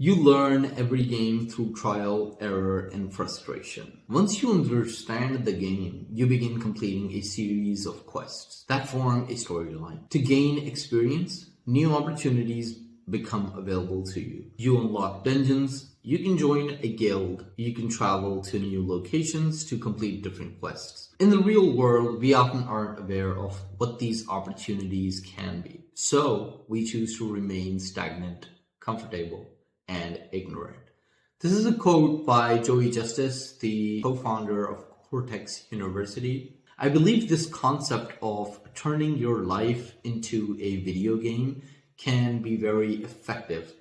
You learn every game through trial, error, and frustration. Once you understand the game, you begin completing a series of quests that form a storyline. To gain experience, new opportunities become available to you. You unlock dungeons, you can join a guild, you can travel to new locations to complete different quests. In the real world, we often aren't aware of what these opportunities can be. So we choose to remain stagnant, comfortable, and ignorant. This is a quote by Joey Justice, the co-founder of Cortex University. I believe this concept of turning your life into a video game can be very effective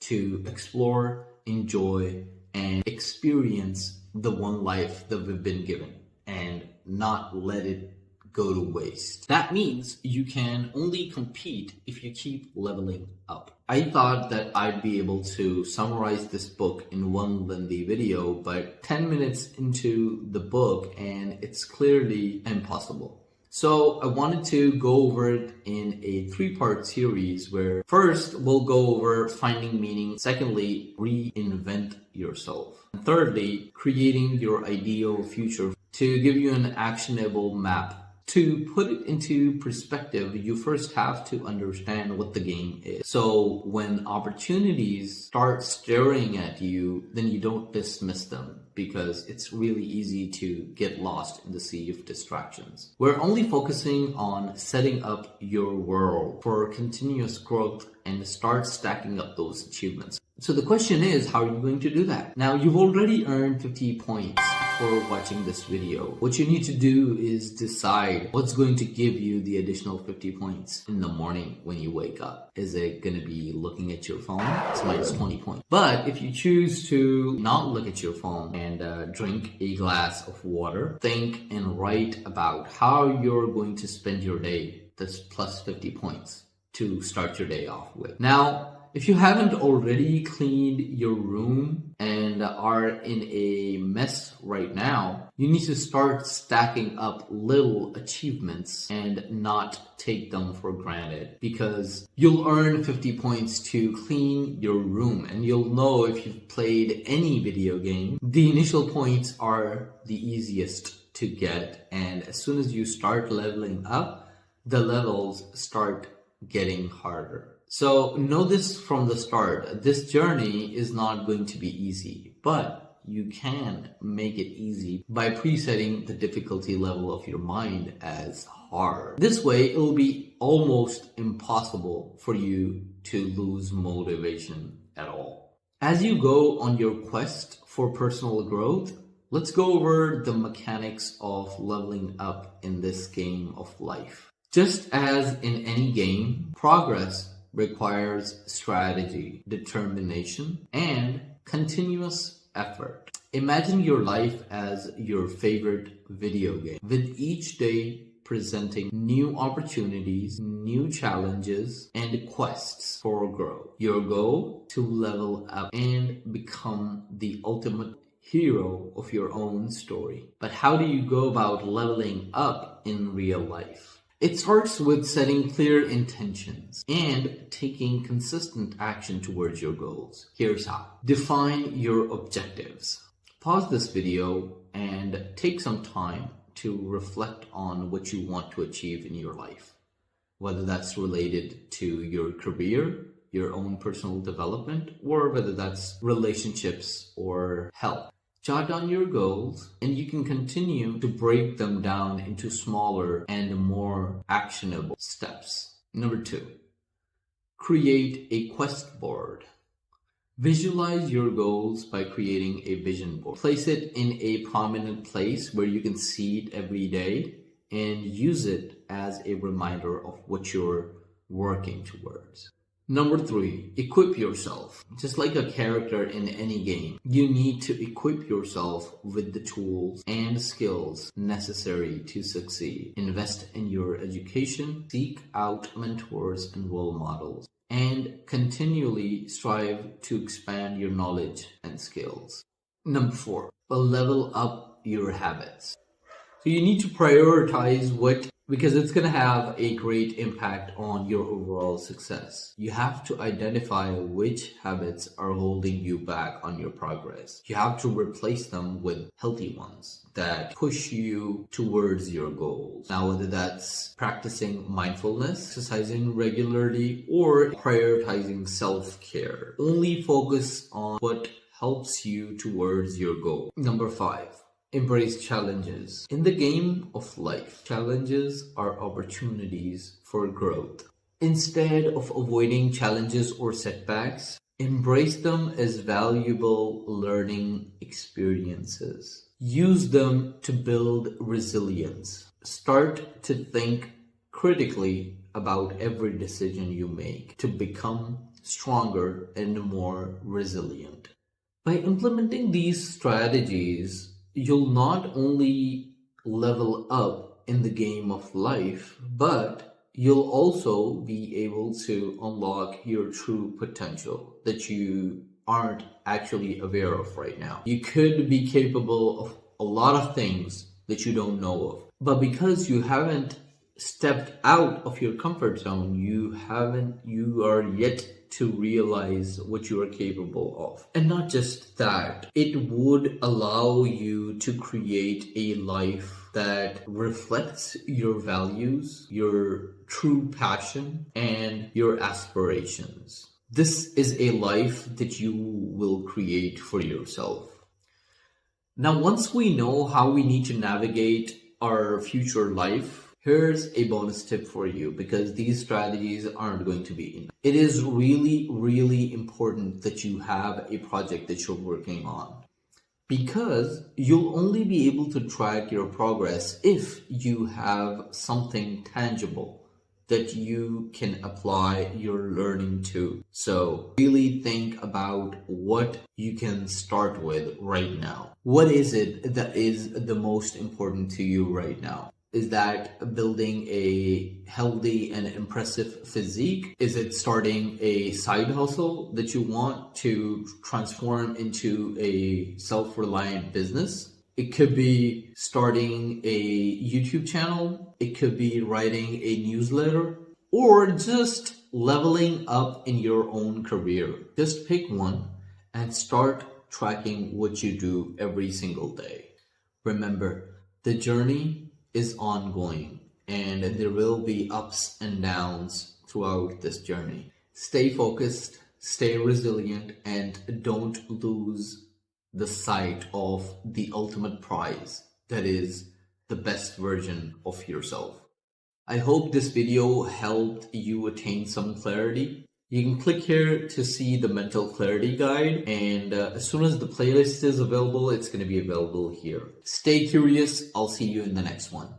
to explore, enjoy, and experience the one life that we've been given and not let it go to waste. That means you can only compete if you keep leveling up. I thought that I'd be able to summarize this book in one lengthy video, but 10 minutes into the book and it's clearly impossible. So I wanted to go over it in a 3-part series where first we'll go over finding meaning, secondly, reinvent yourself, and thirdly, creating your ideal future. To give you an actionable map. To put it into perspective, you first have to understand what the game is. So when opportunities start staring at you, then you don't dismiss them because it's really easy to get lost in the sea of distractions. We're only focusing on setting up your world for continuous growth and start stacking up those achievements. So the question is, how are you going to do that? Now, you've already earned 50 points for watching this video. What you need to do is decide what's going to give you the additional 50 points in the morning when you wake up. Is it going to be looking at your phone? It's minus 20 points. But if you choose to not look at your phone and drink a glass of water, think and write about how you're going to spend your day, that's plus 50 points to start your day off with. Now, if you haven't already cleaned your room and are in a mess right now, you need to start stacking up little achievements and not take them for granted, because you'll earn 50 points to clean your room, and you'll know if you've played any video game, the initial points are the easiest to get, and as soon as you start leveling up, the levels start getting harder. So know this from the start. This journey is not going to be easy, but you can make it easy by presetting the difficulty level of your mind as hard. This way, it will be almost impossible for you to lose motivation at all. As you go on your quest for personal growth, let's go over the mechanics of leveling up in this game of life. Just as in any game, progress requires strategy, determination, and continuous effort. Imagine your life as your favorite video game, with each day presenting new opportunities, new challenges, and quests for growth. Your goal to level up and become the ultimate hero of your own story. But how do you go about leveling up in real life? It starts with setting clear intentions and taking consistent action towards your goals. Here's how. Define your objectives. Pause this video and take some time to reflect on what you want to achieve in your life, whether that's related to your career, your own personal development, or whether that's relationships or health. Jot down your goals, and you can continue to break them down into smaller and more actionable steps. Number 2, create a quest board. Visualize your goals by creating a vision board. Place it in a prominent place where you can see it every day and use it as a reminder of what you're working towards. Number 3, equip yourself. Just like a character in any game, you need to equip yourself with the tools and skills necessary to succeed. Invest in your education, seek out mentors and role models, and continually strive to expand your knowledge and skills. Number 4, level up your habits. So you need to prioritize what because it's going to have a great impact on your overall success. You have to identify which habits are holding you back on your progress. You have to replace them with healthy ones that push you towards your goals. Now, whether that's practicing mindfulness, exercising regularly, or prioritizing self-care, only focus on what helps you towards your goal. Number 5. Embrace challenges. In the game of life, challenges are opportunities for growth. Instead of avoiding challenges or setbacks, embrace them as valuable learning experiences. Use them to build resilience. Start to think critically about every decision you make to become stronger and more resilient. By implementing these strategies, you'll not only level up in the game of life, but you'll also be able to unlock your true potential that you aren't actually aware of right now. You could be capable of a lot of things that you don't know of, but because you haven't stepped out of your comfort zone, you are yet to realize what you are capable of. And not just that, it would allow you to create a life that reflects your values, your true passion, and your aspirations. This is a life that you will create for yourself. Now, once we know how we need to navigate our future life, here's a bonus tip for you, because these strategies aren't going to be enough. It is really, really important that you have a project that you're working on, because you'll only be able to track your progress if you have something tangible that you can apply your learning to. So really think about what you can start with right now. What is it that is the most important to you right now? Is that building a healthy and impressive physique? Is it starting a side hustle that you want to transform into a self-reliant business? It could be starting a YouTube channel. It could be writing a newsletter, or just leveling up in your own career. Just pick one and start tracking what you do every single day. Remember, the journey is ongoing, and there will be ups and downs throughout this journey. Stay focused, stay resilient, and don't lose the sight of the ultimate prize, that is the best version of yourself. I hope this video helped you attain some clarity. You can click here to see the mental clarity guide, and as soon as the playlist is available, it's going to be available here. Stay curious. I'll see you in the next one.